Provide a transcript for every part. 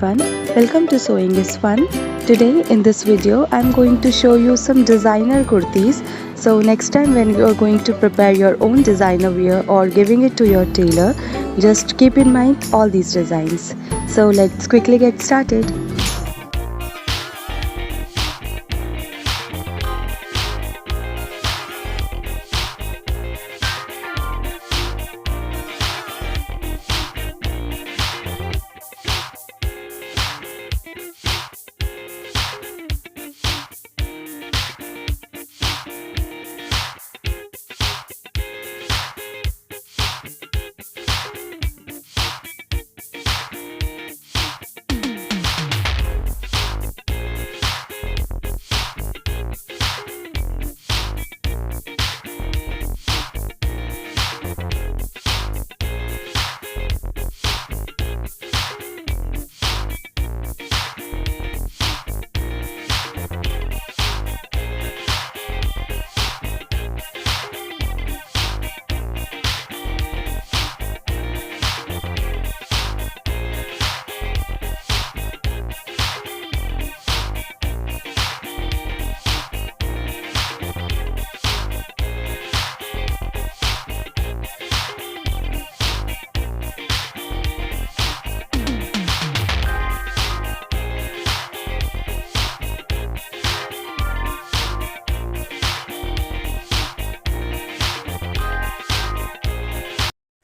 everyone, welcome to Sewing is Fun. Today in this video I'm going to show you some designer kurtis. So next time when you are going to prepare your own designer wear or giving it to your tailor, just keep in mind all these designs. So let's quickly get started.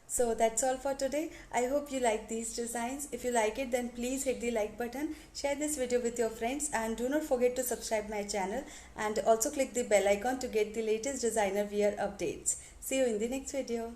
So that's all for today. I hope you like these designs. If you like it, then please hit the like button, share this video with your friends, and do not forget to subscribe my channel and also click the bell icon to get the latest designer wear updates. See you in the next video.